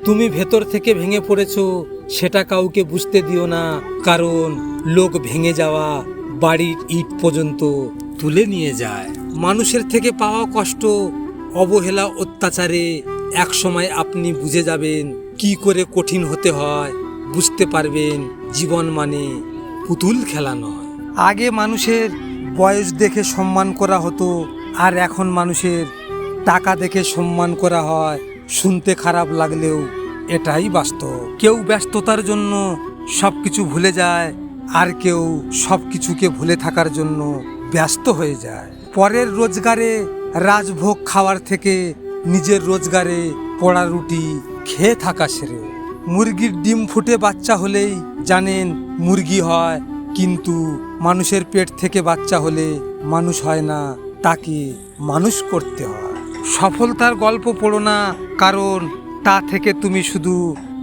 তুমি ভেতর থেকে ভেঙে পড়েছো সেটা কাউকে বুঝতে দিও না, কারণ লোক ভেঙে যাওয়া বাড়ির ইট পর্যন্ত তুলে নিয়ে যায়। মানুষের থেকে পাওয়া কষ্ট, অবহেলা, অত্যাচারে একসময় আপনি বুঝে যাবেন কি করে কঠিন হতে হয়। বুঝতে পারবেন জীবন মানে পুতুল খেলা নয়। আগে মানুষের বয়স দেখে সম্মান করা হতো, আর এখন মানুষের টাকা দেখে সম্মান করা হয়। শুনতে খারাপ লাগলেও এটাই বাস্তব। কেউ ব্যস্ততার জন্য সব কিছু ভুলে যায়, আর কেউ সব কিছুকে ভুলে থাকার জন্য ব্যস্ত হয়ে যায়। পরের রোজগারে রাজভোগ খাওয়ার থেকে নিজের রোজগারে পোড়া রুটি খেয়ে থাকা সেরে। মুরগির ডিম ফুটে বাচ্চা হলেই জানেন মুরগি হয়, কিন্তু মানুষের পেট থেকে বাচ্চা হলে মানুষ হয় না, তাকে মানুষ করতে হয়। সফলতার গল্প পড়ো না, কারণ তা থেকে তুমি শুধু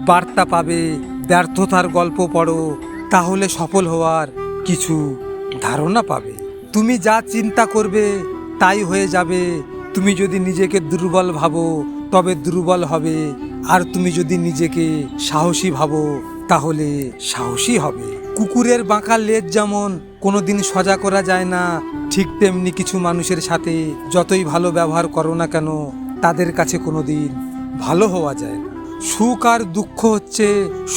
বার্তা পাবে। ব্যর্থতার গল্প পড়ো, তাহলে সফল হওয়ার কিছু ধারণা পাবে। তুমি যা চিন্তা করবে তাই হয়ে যাবে। তুমি যদি নিজেকে দুর্বল ভাবো তবে দুর্বল হবে, আর তুমি যদি নিজেকে সাহসী ভাবো তাহলে সাহসী হবে। কুকুরের বাঁকা লেজ যেমন কোনোদিন সোজা করা যায় না, ঠিক তেমনি কিছু মানুষের সাথে যতই ভালো ব্যবহার করো না কেন তাদের কাছে কোনোদিন ভালো হওয়া যায় না। সুখ আর দুঃখ হচ্ছে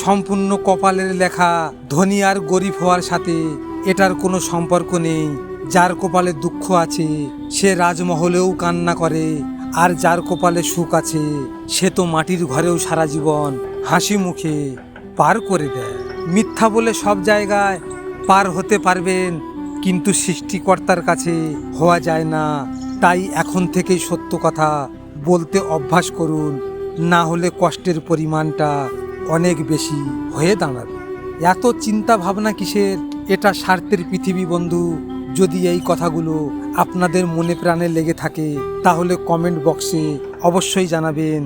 সম্পূর্ণ কপালের লেখা। ধনী আর গরিব হওয়ার সাথে এটার কোনো সম্পর্ক নেই। যার কপালে দুঃখ আছে সে রাজমহলেও কান্না করে, আর যার কপালে সুখ আছে সে তো মাটির ঘরেও সারা জীবন হাসি মুখে পার করে দেয়। মিথ্যা বলে সব জায়গায় পার হতে পারবেন, কিন্তু সৃষ্টিকর্তার কাছে হওয়া যায় না। তাই এখন থেকেই সত্য কথা বলতে অভ্যাস করুন, না হলে কষ্টের পরিমাণটা অনেক বেশি হয়ে দাঁড়াবে। এত চিন্তা ভাবনা কিসের? এটা স্বার্থের পৃথিবী বন্ধু। যদি এই কথাগুলো আপনাদের মনে প্রাণে লেগে থাকে তাহলে কমেন্ট বক্সে অবশ্যই জানাবেন।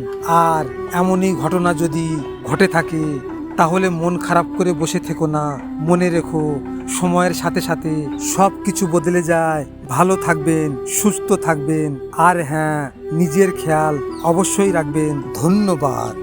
আর এমনই ঘটনা যদি ঘটে থাকে তাহলে মন খারাপ করে বসে থেকো না। মনে রেখো, সময়ের সাথে সাথে সব কিছু বদলে যায়। ভালো থাকবেন, সুস্থ থাকবেন, আর হ্যাঁ, নিজের খেয়াল অবশ্যই রাখবেন। ধন্যবাদ।